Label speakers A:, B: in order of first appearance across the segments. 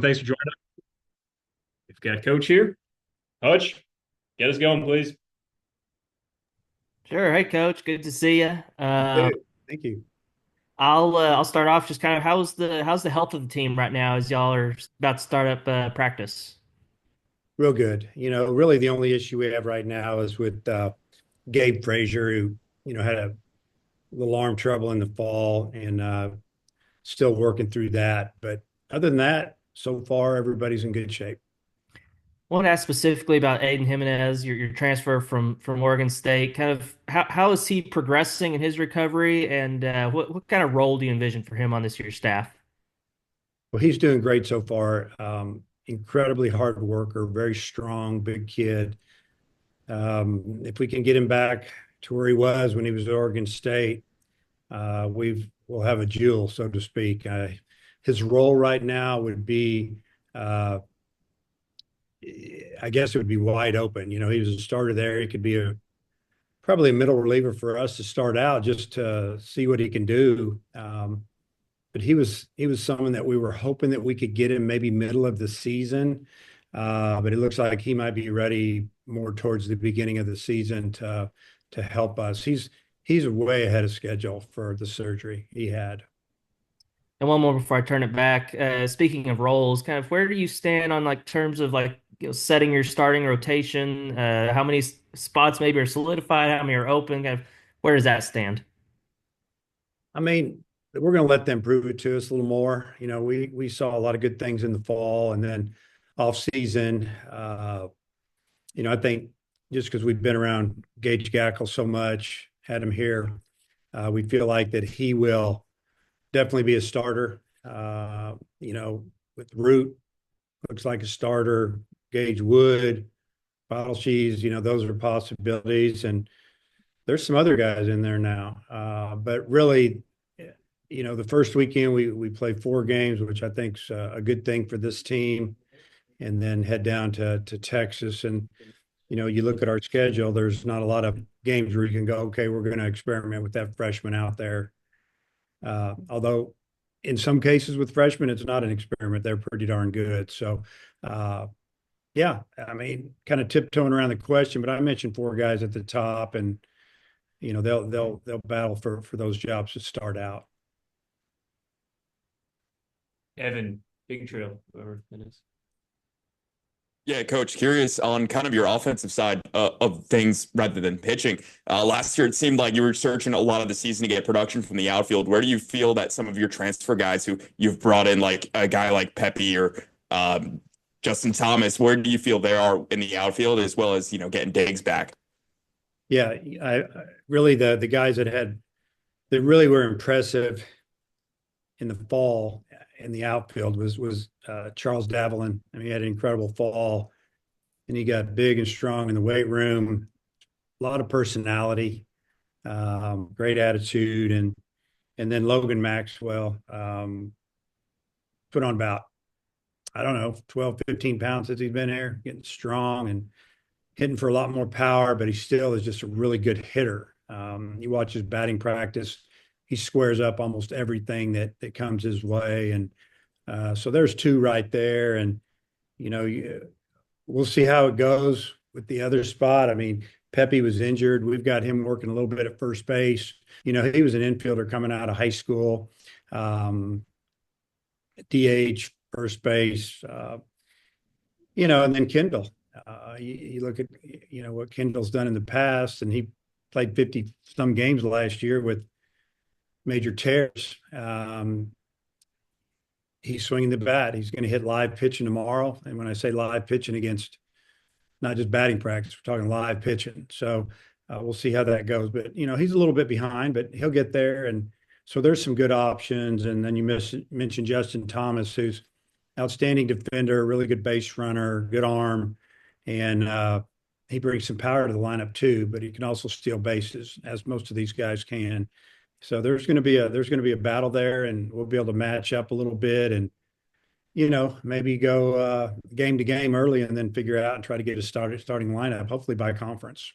A: thanks for joining us. We've got a coach here. Hutch, get us going, please.
B: Sure. Hey, Coach. Good to see you.
C: Hey, thank you.
B: I'll start off just kind of how's the health of the team right now as y'all are about to start up practice.
C: Real good. Really the only issue we have right now is with Gabe Frazier, who, had a little arm trouble in the fall and still working through that. But other than that, so far, everybody's in good shape.
B: I want to ask specifically about Aiden Jimenez, your transfer from Oregon State. Kind of how is he progressing in his recovery, and what kind of role do you envision for him on this year's staff?
C: Well, he's doing great so far. Incredibly hard worker, very strong, big kid. If we can get him back to where he was when he was at Oregon State, we'll have a jewel, so to speak. His role right now would be, uh, I guess it would be wide open. He was a starter there. He could be probably a middle reliever for us to start out just to see what he can do. But he was someone that we were hoping that we could get him maybe middle of the season. But it looks like he might be ready more towards the beginning of the season to help us. He's way ahead of schedule for the surgery he had.
B: And one more before I turn it back. Speaking of roles, kind of where do you stand on like terms of like setting your starting rotation? How many spots maybe are solidified? How many are open? Kind of where does that stand?
C: I mean, we're going to let them prove it to us a little more. We saw a lot of good things in the fall and then off season. I think just because we've been around Gage Gackle so much, had him here, we feel like that he will definitely be a starter. With Root, looks like a starter. Gage Wood, Bottle Cheese, those are possibilities. And there's some other guys in there now. But really, the first weekend we play 4 games, which I think's a good thing for this team, and then head down to Texas. And you look at our schedule, there's not a lot of games where you can go, okay, we're going to experiment with that freshman out there. Although in some cases with freshmen, it's not an experiment. They're pretty darn good. So, yeah, I mean, kind of tiptoeing around the question, but I mentioned 4 guys at the top, and they'll battle for those jobs to start out.
A: Evan, Big Trail, whoever it is.
D: Yeah, Coach, curious on kind of your offensive side of things rather than pitching. Last year, it seemed like you were searching a lot of the season to get production from the outfield. Where do you feel that some of your transfer guys who you've brought in, like a guy like Pepe or Justin Thomas, where do you feel they are in the outfield as well as, getting Diggs back?
C: Yeah, I really the guys that really were impressive in the fall in the outfield was Charles Davalin. I mean, he had an incredible fall, and he got big and strong in the weight room. A lot of personality, great attitude, and then Logan Maxwell put on about, I don't know, 12, 15 pounds since he's been here, getting strong and hitting for a lot more power, but he still is just a really good hitter. You watch his batting practice, he squares up almost everything that comes his way. And so there's 2 right there. And, we'll see how it goes with the other spot. I mean, Pepe was injured. We've got him working a little bit at first base. He was an infielder coming out of high school, DH, first base, and then Kendall. You look at, what Kendall's done in the past, and he played 50 some games last year with major tears. He's swinging the bat. He's going to hit live pitching tomorrow. And when I say live pitching, against not just batting practice, we're talking live pitching. So we'll see how that goes. But, he's a little bit behind, but he'll get there. And so there's some good options. And then you mentioned Justin Thomas, who's outstanding defender, really good base runner, good arm. And he brings some power to the lineup too, but he can also steal bases, as most of these guys can. So there's going to be a battle there, and we'll be able to match up a little bit, and maybe go game to game early, and then figure out and try to get a starting lineup, hopefully by conference.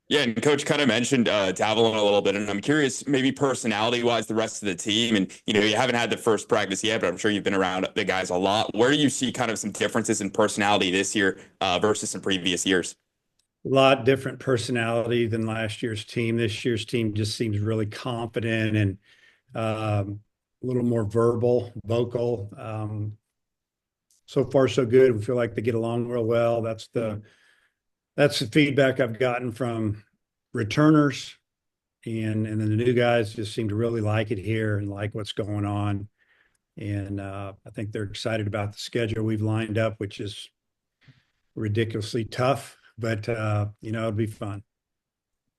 D: Yeah, and Coach kind of mentioned Davalin a little bit, and I'm curious, maybe personality-wise, the rest of the team, and you haven't had the first practice yet, but I'm sure you've been around the guys a lot. Where do you see kind of some differences in personality this year versus some previous years?
C: A lot different personality than last year's team. This year's team just seems really confident and a little more vocal. So far, so good. We feel like they get along real well. That's the feedback I've gotten from returners, and then the new guys just seem to really like it here and like what's going on. And I think they're excited about the schedule we've lined up, which is ridiculously tough, but it'll be fun.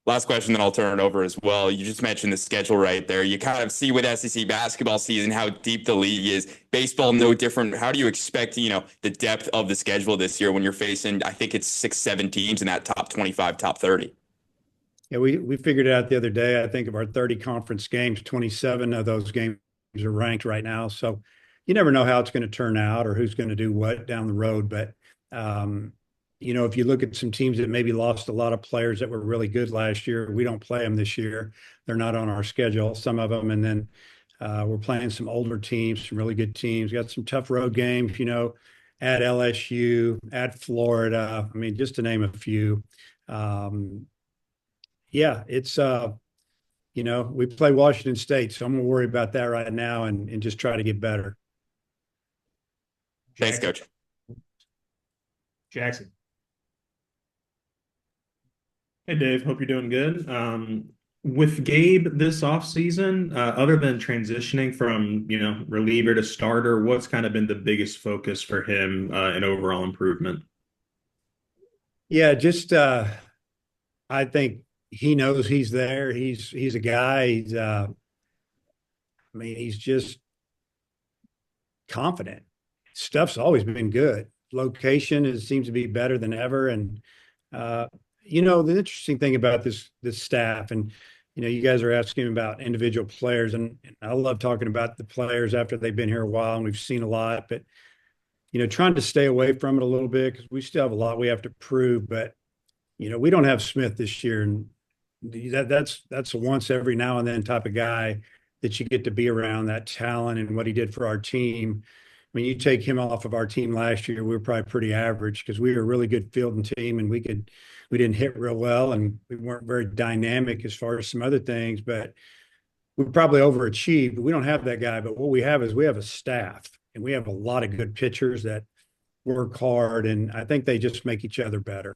D: Last question, then I'll turn it over as well. You just mentioned the schedule right there. You kind of see with SEC basketball season how deep the league is. Baseball, no different. How do you expect, the depth of the schedule this year when you're facing, I think it's 6, 7 teams in that top 25, top 30?
C: Yeah, we figured it out the other day. I think of our 30 conference games, 27 of those games are ranked right now. So you never know how it's going to turn out or who's going to do what down the road. But if you look at some teams that maybe lost a lot of players that were really good last year, we don't play them this year. They're not on our schedule, some of them. And then we're playing some older teams, some really good teams. Got some tough road games, at LSU, at Florida. I mean, just to name a few. Yeah, it's we play Washington State, so I'm gonna worry about that right now and just try to get better.
D: Thanks, Coach.
A: Jackson.
E: Hey Dave, hope you're doing good. With Gabe this offseason, other than transitioning from, reliever to starter, what's kind of been the biggest focus for him in overall improvement?
C: Yeah, just I think he knows he's there. He's a guy. He's just confident. Stuff's always been good. Location seems to be better than ever. And the interesting thing about this staff, and you guys are asking about individual players, and I love talking about the players after they've been here a while and we've seen a lot, but trying to stay away from it a little bit because we still have a lot we have to prove. But we don't have Smith this year, and that's a once every now and then type of guy that you get to be around, that talent and what he did for our team. I mean, you take him off of our team last year, we were probably pretty average because we were a really good fielding team and we didn't hit real well and we weren't very dynamic as far as some other things, but we probably overachieved. We don't have that guy, but what we have is we have a staff and we have a lot of good pitchers that work hard, and I think they just make each other better.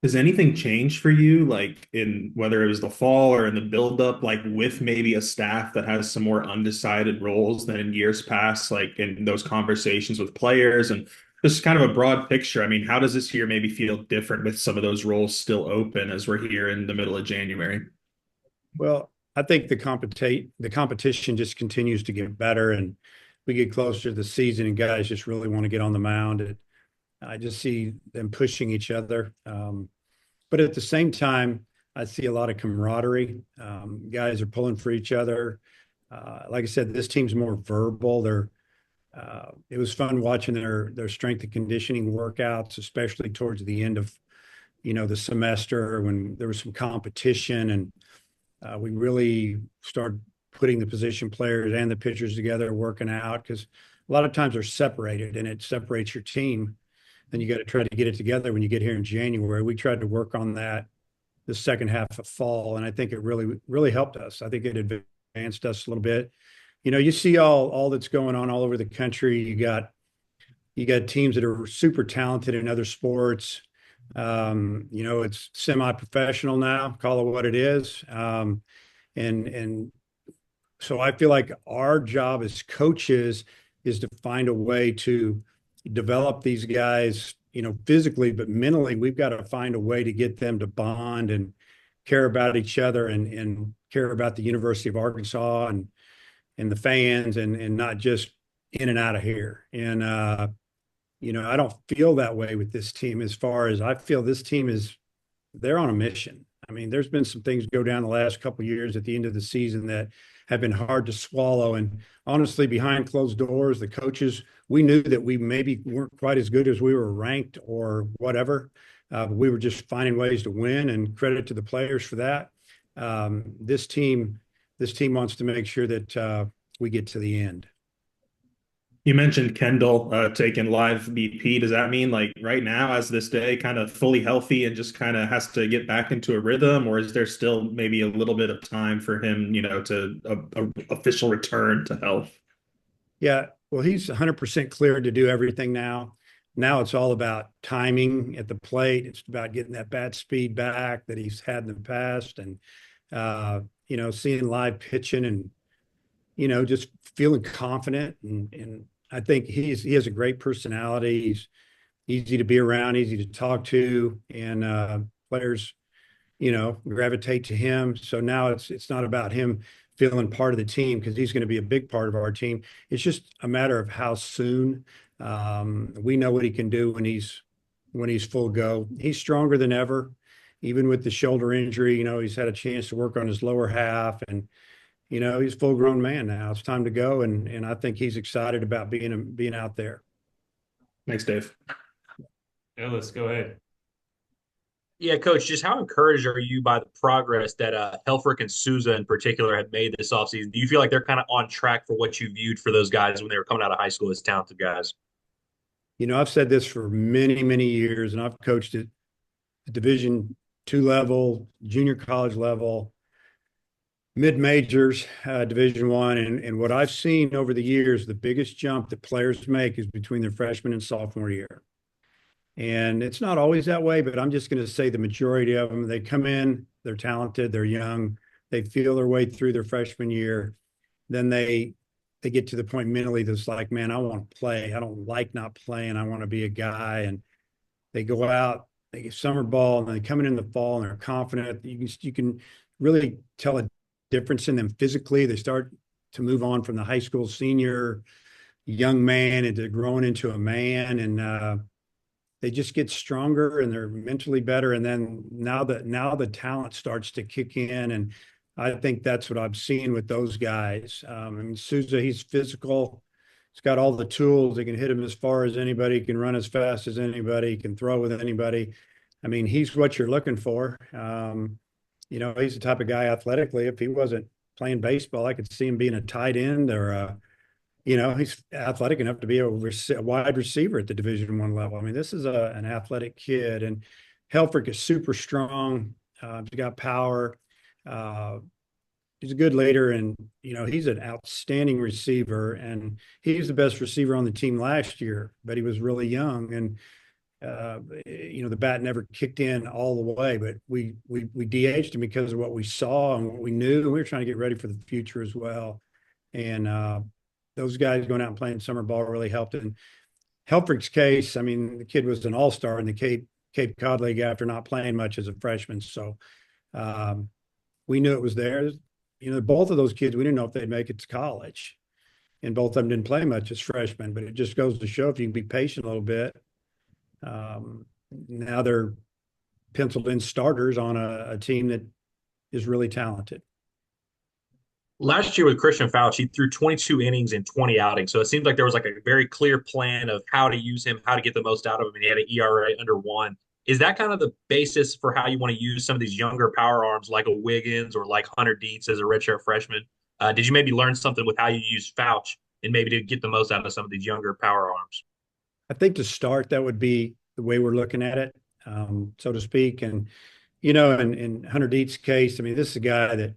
E: Has anything changed for you, like in whether it was the fall or in the buildup, like with maybe a staff that has some more undecided roles than in years past, like in those conversations with players and just kind of a broad picture? I mean, how does this year maybe feel different with some of those roles still open as we're here in the middle of January?
C: Well, I think the competition just continues to get better, and we get closer to the season, and guys just really want to get on the mound. I just see them pushing each other. But at the same time, I see a lot of camaraderie. Guys are pulling for each other. Like I said, this team's more verbal. It was fun watching their strength and conditioning workouts, especially towards the end of, the semester when there was some competition, and we really started putting the position players and the pitchers together, working out, because a lot of times they're separated and it separates your team. Then you got to try to get it together when you get here in January. We tried to work on that the second half of fall, and I think it really, really helped us. I think it advanced us a little bit. You see all that's going on all over the country. You got teams that are super talented in other sports. It's semi-professional now, call it what it is. And so I feel like our job as coaches is to find a way to develop these guys, physically, but mentally, we've got to find a way to get them to bond and care about each other and care about the University of Arkansas and the fans and not just in and out of here. And, I don't feel that way with this team. As far as I feel this team they're on a mission. I mean, there's been some things go down the last couple of years at the end of the season that have been hard to swallow. And honestly, behind closed doors, the coaches, we knew that we maybe weren't quite as good as we were ranked or whatever. We were just finding ways to win, and credit to the players for that. This team wants to make sure that we get to the end.
E: You mentioned Kendall taking live BP. Does that mean like right now, as this day, kind of fully healthy and just kind of has to get back into a rhythm, or is there still maybe a little bit of time for him, to a official return to health?
C: Yeah, well, he's 100% cleared to do everything now. Now it's all about timing at the plate. It's about getting that bat speed back that he's had in the past, and seeing live pitching, and just feeling confident. And I think he has a great personality. He's easy to be around, easy to talk to, and players gravitate to him. So now it's not about him feeling part of the team, because he's going to be a big part of our team. It's just a matter of how soon. We know what he can do when he's full go. He's stronger than ever, even with the shoulder injury. He's had a chance to work on his lower half, and he's a full grown man now. It's time to go, and I think he's excited about being out there.
E: Thanks, Dave.
A: Ellis, go ahead.
F: Yeah, Coach, just how encouraged are you by the progress that Helfrich and Souza in particular have made this offseason? Do you feel like they're kind of on track for what you viewed for those guys when they were coming out of high school as talented guys?
C: I've said this for many, many years, and I've coached at Division II level, junior college level, mid majors, Division I, and what I've seen over the years, the biggest jump that players make is between their freshman and sophomore year. And it's not always that way, but I'm just going to say the majority of them, they come in, they're talented, they're young, they feel their way through their freshman year. Then they get to the point mentally that's like, man, I want to play. I don't like not playing. I want to be a guy. And they go out, they get summer ball, and they come in the fall, and they're confident. You can really tell a difference in them physically. They start to move on from the high school senior young man into growing into a man, and they just get stronger, and they're mentally better. And then now the talent starts to kick in, and I think that's what I've seen with those guys. Souza, he's physical. He's got all the tools. He can hit him as far as anybody. He can run as fast as anybody. He can throw with anybody. He's what you're looking for. He's the type of guy athletically. If he wasn't playing baseball, I could see him being a tight end, or he's athletic enough to be a wide receiver at the Division I level. This is an athletic kid, and Helfrich is super strong. He's got power. He's a good leader, and he's an outstanding receiver, and he was the best receiver on the team last year, but he was really young, and the bat never kicked in all the way, but we DH'd him because of what we saw and what we knew, and we were trying to get ready for the future as well. And those guys going out and playing summer ball really helped. In Helfrich's case, the kid was an all-star in the Cape Cod League after not playing much as a freshman. So we knew it was there. Both of those kids, we didn't know if they'd make it to college. And both of them didn't play much as freshmen, but it just goes to show if you can be patient a little bit. Now they're penciled in starters on a team that is really talented.
F: Last year with Christian Fauch, he threw 22 innings and 20 outings. So it seems like there was like a very clear plan of how to use him, how to get the most out of him. And he had an ERA under 1. Is that kind of the basis for how you want to use some of these younger power arms like a Wiggins or like Hunter Dietz as a redshirt freshman? Did you maybe learn something with how you use Fauch and maybe to get the most out of some of these younger power arms?
C: I think to start, that would be the way we're looking at it, so to speak. And, in Hunter Dietz's case, this is a guy that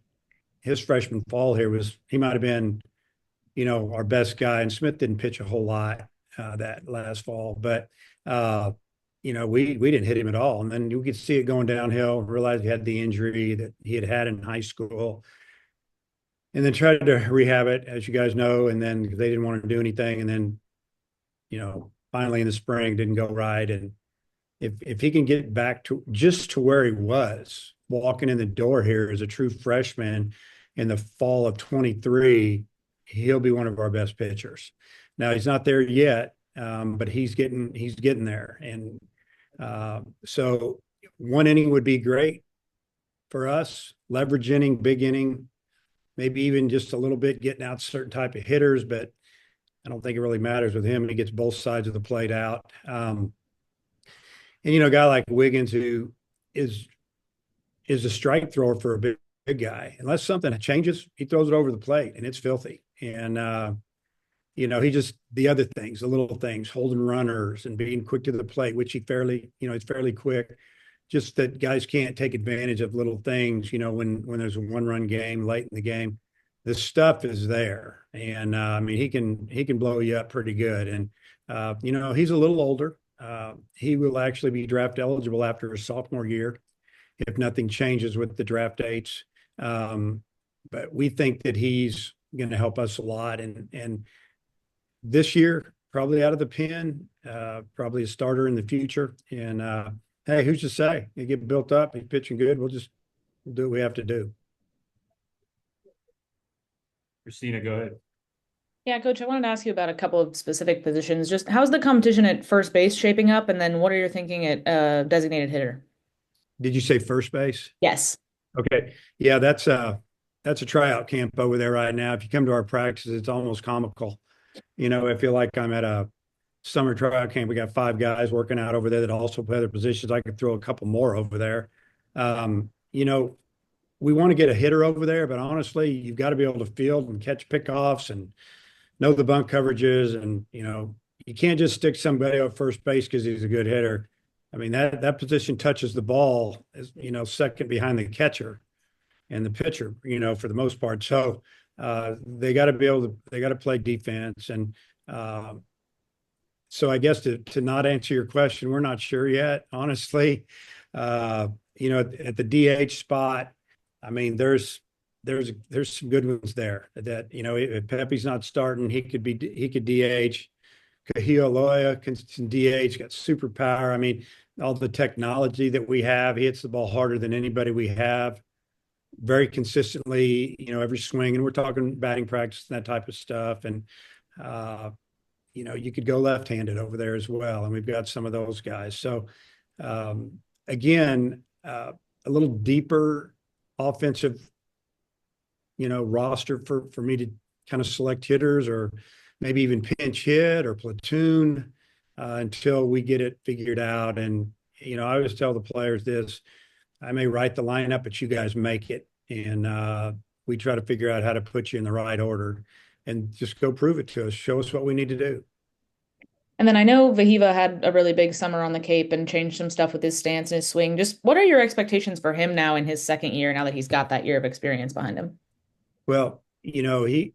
C: his freshman fall here he might have been, our best guy. And Smith didn't pitch a whole lot that last fall, but, we didn't hit him at all. And then you could see it going downhill, realize he had the injury that he had in high school, and then tried to rehab it, as you guys know. And then they didn't want to do anything. And then, finally in the spring didn't go right. And if he can get back to just to where he was walking in the door here as a true freshman in the fall of 23, he'll be one of our best pitchers. Now he's not there yet, but he's getting there. And so one inning would be great for us, leverage inning, big inning, maybe even just a little bit getting out certain type of hitters, but I don't think it really matters with him. He gets both sides of the plate out. And a guy like Wiggins who is is a strike thrower for a big guy. Unless something changes, he throws it over the plate and it's filthy. And he just the other things, the little things, holding runners and being quick to the plate, which he's fairly quick. Just that guys can't take advantage of little things, when there's a one-run game late in the game. The stuff is there. And I mean he can blow you up pretty good. And he's a little older. He will actually be draft eligible after his sophomore year if nothing changes with the draft dates. But we think that he's going to help us a lot. And this year, probably out of the pen, probably a starter in the future. And hey, who's to say? He get built up, he's pitching good. We'll do what we have to do.
A: Christina, go ahead.
G: Yeah, Coach, I wanted to ask you about a couple of specific positions. Just how's the competition at first base shaping up? And then what are you thinking at designated hitter?
C: Did you say first base?
G: Yes.
C: Okay. Yeah, that's a tryout camp over there right now. If you come to our practices, it's almost comical. I feel like I'm at a summer tryout camp. We got 5 guys working out over there that also play other positions. I could throw a couple more over there. We want to get a hitter over there, but honestly, you've got to be able to field and catch pickoffs and know the bunt coverages. And, you can't just stick somebody at first base because he's a good hitter. I mean, that position touches the ball as, second behind the catcher and the pitcher, for the most part. So they got to play defense. And so I guess to not answer your question, we're not sure yet, honestly. At the DH spot, I mean, there's some good ones there that, if Pepe's not starting, he could DH. Kahio Loya can DH, got superpower. I mean, all the technology that we have, he hits the ball harder than anybody we have very consistently, every swing. And we're talking batting practice and that type of stuff. And, you could go left-handed over there as well. And we've got some of those guys. So, again, a little deeper offensive, roster for me to kind of select hitters or maybe even pinch hit or platoon until we get it figured out. And, I always tell the players this, I may write the lineup, but you guys make it. And we try to figure out how to put you in the right order and just go prove it to us. Show us what we need to do.
G: And then I know Vahiva had a really big summer on the Cape and changed some stuff with his stance and his swing. Just what are your expectations for him now in his second year, now that he's got that year of experience behind him?
C: Well, he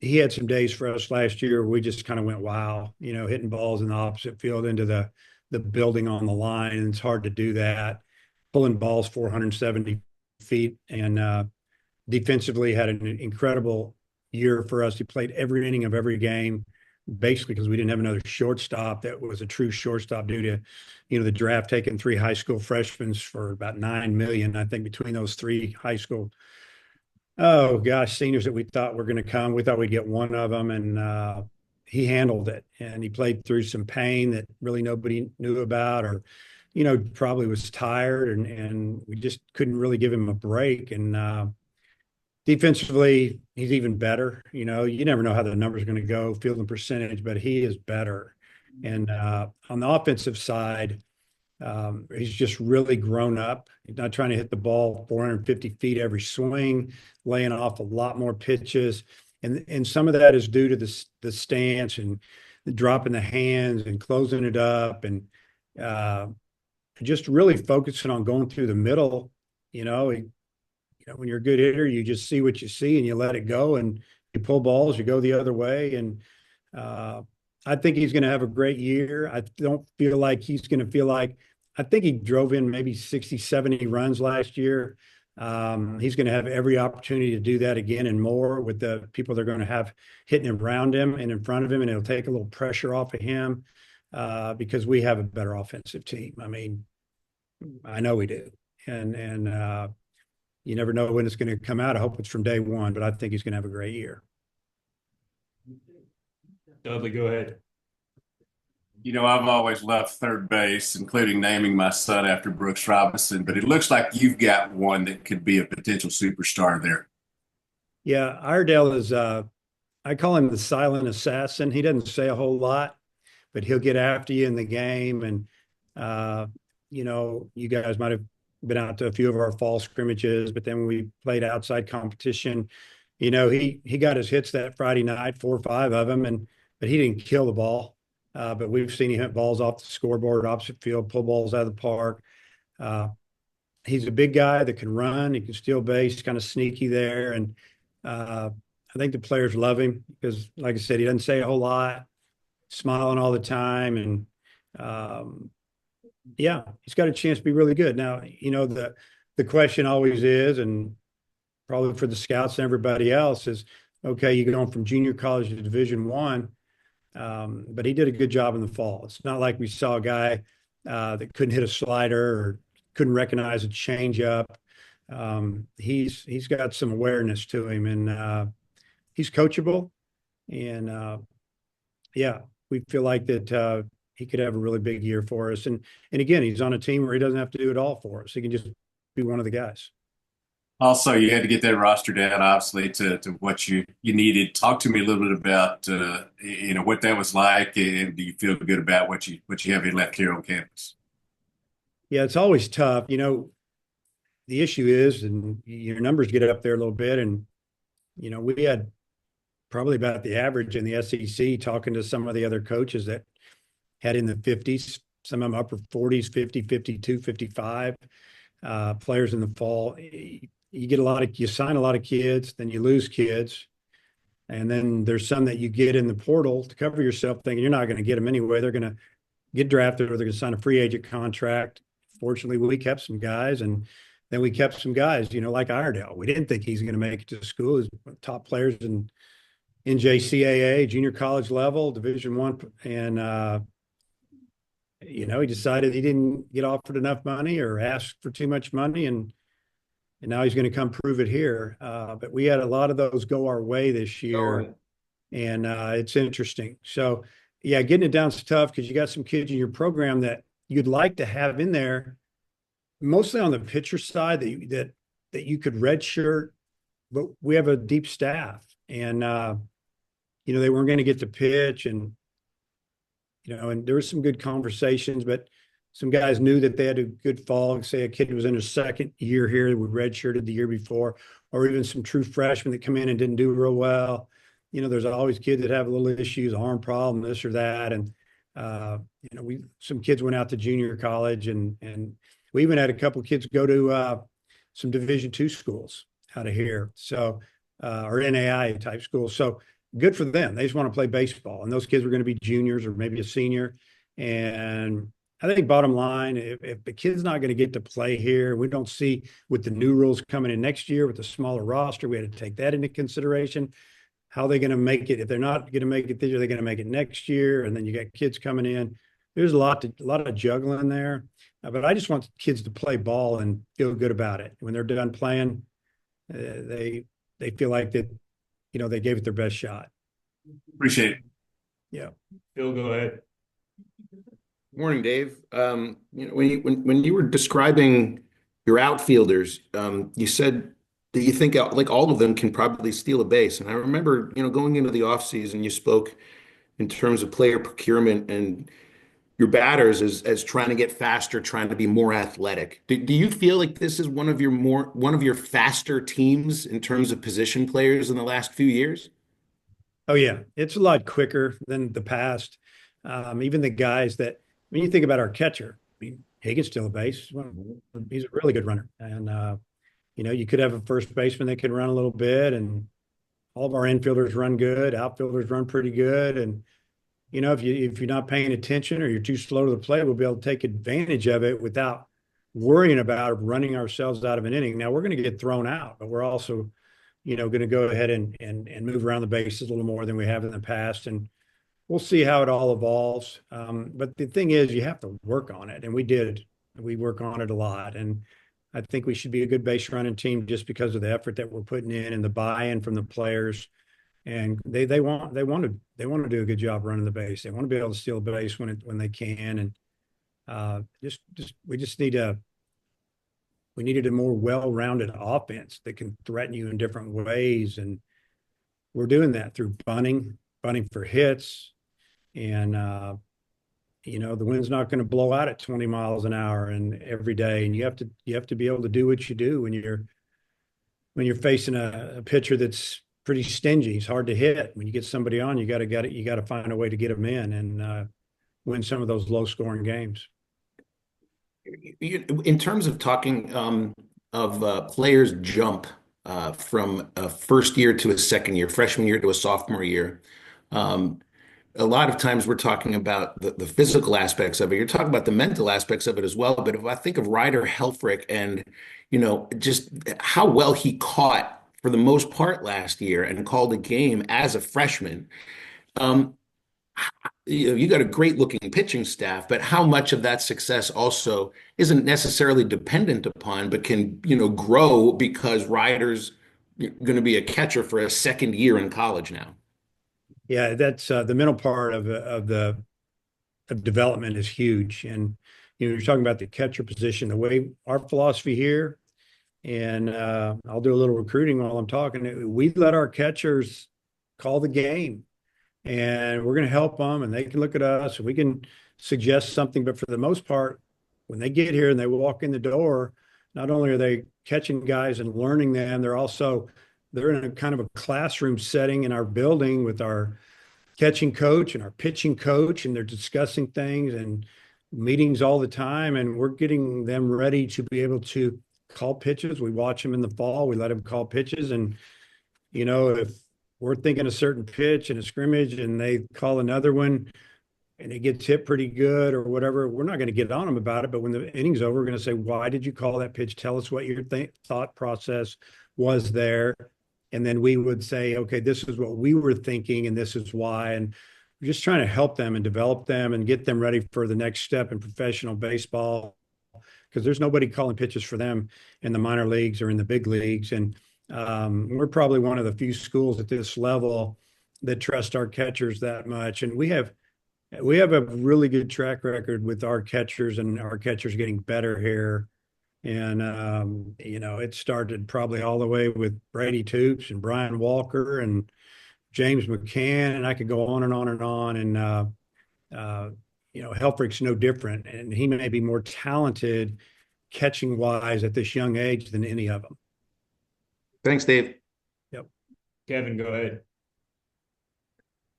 C: had some days for us last year where we just kind of went, wow, hitting balls in the opposite field into the building on the line. And it's hard to do that. Pulling balls 470 feet. And defensively had an incredible year for us. He played every inning of every game, basically because we didn't have another shortstop that was a true shortstop due to, the draft taking 3 high school freshmen for about $9 million, I think, between those 3 high school, oh gosh, seniors that we thought were going to come. We thought we'd get one of them, and he handled it. And he played through some pain that really nobody knew about, or probably was tired, and we just couldn't really give him a break. And defensively, he's even better. You never know how the numbers are going to go, fielding percentage, but he is better. And on the offensive side, he's just really grown up. He's not trying to hit the ball 450 feet every swing, laying off a lot more pitches. And some of that is due to the stance and the dropping the hands and closing it up, and just really focusing on going through the middle. When you're a good hitter, you just see what you see and you let it go, and you pull balls, you go the other way. And I think he's going to have a great year. I don't feel like he's going to feel like, I think he drove in maybe 60, 70 runs last year. He's going to have every opportunity to do that again and more with the people they're going to have hitting around him and in front of him. And it'll take a little pressure off of him because we have a better offensive team. I mean, I know we do. And you never know when it's going to come out. I hope it's from day one, but I think he's going to have a great year.
A: Dudley, go ahead.
H: I've always loved third base, including naming my son after Brooks Robinson, but it looks like you've got one that could be a potential superstar there.
C: Yeah, Iredale is, I call him the silent assassin. He doesn't say a whole lot, but he'll get after you in the game. And you guys might have been out to a few of our fall scrimmages, but then when we played outside competition, he got his hits that Friday night, 4 or 5 of them, but he didn't kill the ball. But we've seen him hit balls off the scoreboard, opposite field, pull balls out of the park. He's a big guy that can run. He can steal base, kind of sneaky there. And I think the players love him because, like I said, he doesn't say a whole lot, smiling all the time. And yeah, he's got a chance to be really good. Now, the question always is, and probably for the scouts and everybody else is, okay, you're going from junior college to Division I, but he did a good job in the fall. It's not like we saw a guy that couldn't hit a slider or couldn't recognize a changeup. He's got some awareness to him, and he's coachable. And yeah, we feel like that he could have a really big year for us. And again, he's on a team where he doesn't have to do it all for us. He can just be one of the guys.
H: Also, you had to get that roster down, obviously, to what you needed. Talk to me a little bit about what that was like, and do you feel good about what you have left here on campus?
C: Yeah, it's always tough. The issue is, and your numbers get up there a little bit, and we had probably about the average in the SEC talking to some of the other coaches that had in the 50s, some of them upper 40s, 50, 52, 55 players in the fall. You sign a lot of kids, then you lose kids. And then there's some that you get in the portal to cover yourself thinking you're not going to get them anyway. They're going to get drafted or they're going to sign a free agent contract. Fortunately, we kept some guys, and then we kept some guys, like Iredale. We didn't think he's going to make it to school. He's top players in NJCAA, junior college level, Division I. And, he decided he didn't get offered enough money or asked for too much money. And now he's going to come prove it here. But we had a lot of those go our way this year. And it's interesting. So, yeah, getting it down is tough because you got some kids in your program that you'd like to have in there, mostly on the pitcher side that you could redshirt. But we have a deep staff, and they weren't going to get to pitch, and and there was some good conversations, but some guys knew that they had a good fall. Say a kid was in his second year here, we redshirted the year before, or even some true freshmen that come in and didn't do real well. There's always kids that have little issues, arm problem, this or that, and some kids went out to junior college, and we even had a couple of kids go to some Division II schools out of here, so or NAI type schools. So good for them. They just want to play baseball, and those kids were going to be juniors or maybe a senior. And I think bottom line, if the kid's not going to get to play here, we don't see with the new rules coming in next year with the smaller roster, we had to take that into consideration. How are they going to make it? If they're not going to make it this year, they're going to make it next year. And then you got kids coming in. There's a lot of juggling there. But I just want kids to play ball and feel good about it. When they're done playing, they feel like that, they gave it their best shot.
H: Appreciate it.
C: Yeah.
A: Phil, go ahead.
I: Morning, Dave. When you were describing your outfielders, you said that you think like all of them can probably steal a base. And I remember, going into the offseason, you spoke in terms of player procurement and your batters as trying to get faster, trying to be more athletic. Do you feel like this is one of your faster teams in terms of position players in the last few years?
C: Oh yeah, it's a lot quicker than the past. Even the guys that when you think about our catcher, he can steal a base. He's a really good runner, and you could have a first baseman that can run a little bit, and all of our infielders run good, outfielders run pretty good, and if you're not paying attention or you're too slow to the plate, we'll be able to take advantage of it without worrying about running ourselves out of an inning. Now we're going to get thrown out, but we're also, going to go ahead and move around the bases a little more than we have in the past, and we'll see how it all evolves. But the thing is, you have to work on it, and we did. We work on it a lot, and I think we should be a good base running team just because of the effort that we're putting in and the buy-in from the players. And they want to do a good job running the base. They want to be able to steal the base when they can. And we needed a more well-rounded offense that can threaten you in different ways. And we're doing that through bunting for hits, and the wind's not going to blow out at 20 miles an hour and every day. And you have to be able to do what you do when you're facing a pitcher that's pretty stingy. He's hard to hit. When you get somebody on, you got to find a way to get them in and win some of those low scoring games.
I: In terms of talking of players jump from a first year to a second year, freshman year to a sophomore year, um, a lot of times we're talking about the physical aspects of it. You're talking about the mental aspects of it as well. But if I think of Ryder Helfrich and, just how well he caught for the most part last year and called a game as a freshman, um, you got a great looking pitching staff, but how much of that success also isn't necessarily dependent upon, but can, grow because Ryder's going to be a catcher for a second year in college now.
C: Yeah, that's the mental part of development is huge. And you're talking about the catcher position, the way our philosophy here, and I'll do a little recruiting while I'm talking. We let our catchers call the game, and we're going to help them, and they can look at us, and we can suggest something. But for the most part, when they get here and they walk in the door, not only are they catching guys and learning them, they're in a kind of a classroom setting in our building with our catching coach and our pitching coach, and they're discussing things and meetings all the time, and we're getting them ready to be able to call pitches. We watch them in the fall. We let them call pitches, and if we're thinking a certain pitch in a scrimmage and they call another one and it gets hit pretty good or whatever, we're not going to get on them about it. But when the inning's over, we're going to say, why did you call that pitch? Tell us what your thought process was there. And then we would say, okay, this is what we were thinking and this is why. And we're just trying to help them and develop them and get them ready for the next step in professional baseball, because there's nobody calling pitches for them in the minor leagues or in the big leagues. And we're probably one of the few schools at this level that trust our catchers that much. And we have a really good track record with our catchers, and our catchers getting better here. And it started probably all the way with Brady Toops and Brian Walker and James McCann, and I could go on and on and on. And Helfrich's no different, and he may be more talented catching wise at this young age than any of them.
I: Thanks, Dave.
C: Yep.
A: Kevin, go ahead.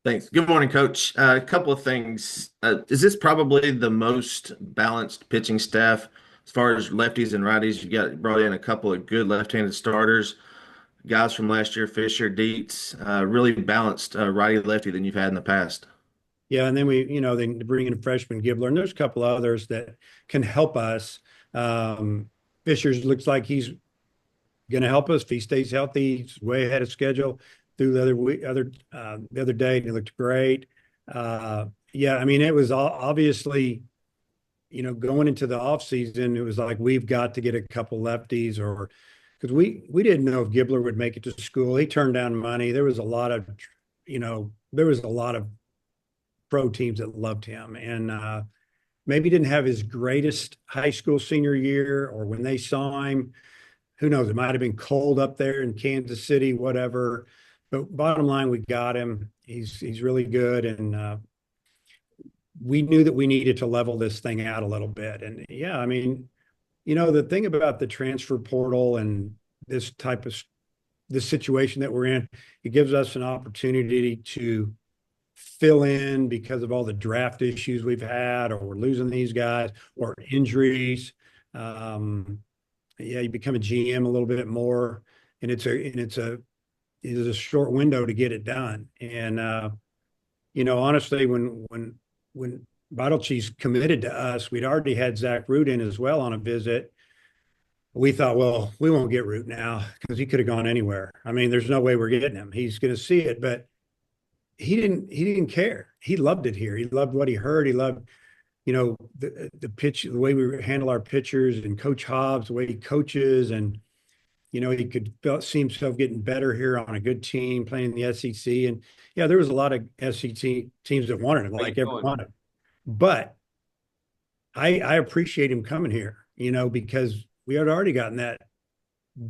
J: Thanks. Good morning, Coach. A couple of things. Is this probably the most balanced pitching staff as far as lefties and righties? You got brought in a couple of good left-handed starters, guys from last year, Fisher, Dietz, really balanced righty-lefty than you've had in the past.
C: Yeah, and then they bring in a freshman Gibbler, and there's a couple others that can help us. Fisher's looks like he's going to help us if he stays healthy. He's way ahead of schedule through the other day, and he looked great. Yeah, I mean, it was obviously, going into the offseason, it was like, we've got to get a couple lefties, or because we didn't know if Gibbler would make it to school. He turned down money. There was a lot of pro teams that loved him, and maybe didn't have his greatest high school senior year, or when they saw him, who knows, it might have been cold up there in Kansas City, whatever. But bottom line, we got him. He's really good, and we knew that we needed to level this thing out a little bit. And yeah, I mean, the thing about the transfer portal and this situation that we're in, it gives us an opportunity to fill in because of all the draft issues we've had, or we're losing these guys, or injuries. Yeah, you become a GM a little bit more, and it's a short window to get it done. And honestly, when Bottle Cheese committed to us, we'd already had Zach Root in as well on a visit. We thought, well, we won't get Root now because he could have gone anywhere. I mean, there's no way we're getting him. He's going to see it, but he didn't care. He loved it here. He loved what he heard. He loved, the pitch, the way we handle our pitchers, and Coach Hobbs, the way he coaches, and he could see himself getting better here on a good team, playing in the SEC. And yeah, there was a lot of SEC teams that wanted him, like everyone. But I appreciate him coming here, because we had already gotten that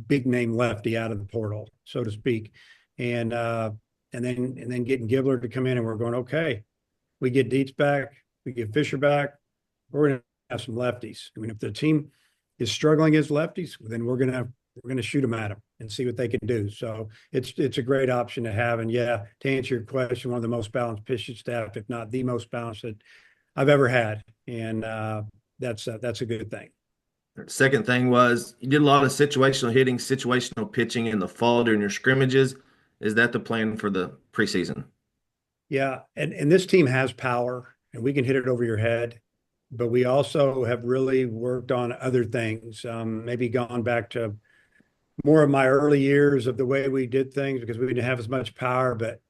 C: big name lefty out of the portal, so to speak. And then getting Gibbler to come in, and we're going, okay, we get Dietz back. we get Fisher back, we're going to have some lefties. I mean, if the team is struggling against lefties, then we're going to shoot them at them and see what they can do. So it's a great option to have. And yeah, to answer your question, one of the most balanced pitching staff, if not the most balanced that I've ever had, and that's a good thing.
J: Second thing was you did a lot of situational hitting, situational pitching in the fall during your scrimmages. Is that the plan for the preseason?
C: Yeah, and this team has power, and we can hit it over your head, but we also have really worked on other things. Maybe gone back to more of my early years of the way we did things because we didn't have as much power. But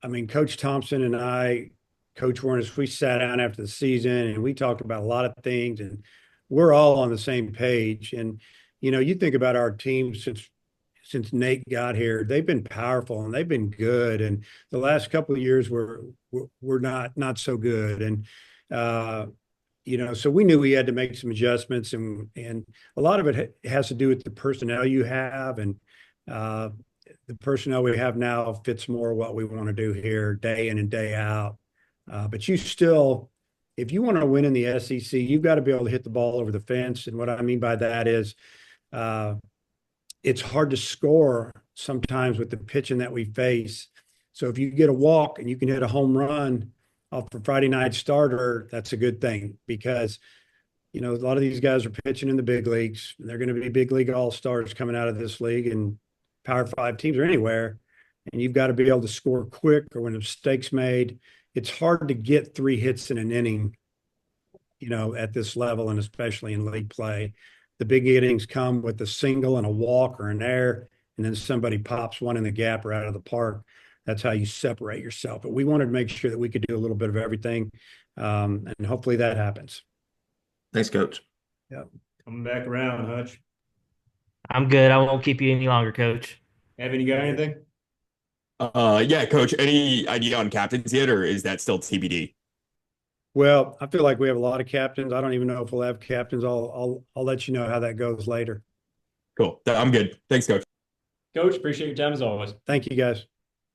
C: I mean, Coach Thompson and I, Coach Warren, we sat down after the season and we talked about a lot of things, and we're all on the same page. And you think about our team since Nate got here, they've been powerful and they've been good. And the last couple of years we're not so good. And so we knew we had to make some adjustments, and a lot of it has to do with the personnel you have, and the personnel we have now fits more what we want to do here day in and day out. But you still, if you want to win in the SEC, you've got to be able to hit the ball over the fence. And what I mean by that is it's hard to score sometimes with the pitching that we face. So if you get a walk and you can hit a home run off a Friday night starter, that's a good thing because, a lot of these guys are pitching in the big leagues. They're going to be big league all-stars coming out of this league and Power 5 teams or anywhere. And you've got to be able to score quick or when a mistake's made. It's hard to get 3 hits in an inning, at this level and especially in league play. The big innings come with a single and a walk or an error, and then somebody pops one in the gap or out of the park. That's how you separate yourself. But we wanted to make sure that we could do a little bit of everything, and hopefully that happens.
J: Thanks, Coach.
C: Yeah.
A: Coming back around, Hutch.
B: I'm good. I won't keep you any longer, Coach.
A: Evan, you got anything?
D: Yeah, Coach. Any idea on captains yet, or is that still TBD?
C: Well, I feel like we have a lot of captains. I don't even know if we'll have captains. I'll let you know how that goes later.
D: Cool. I'm good. Thanks, Coach.
A: Coach, appreciate your time as always.
C: Thank you, guys.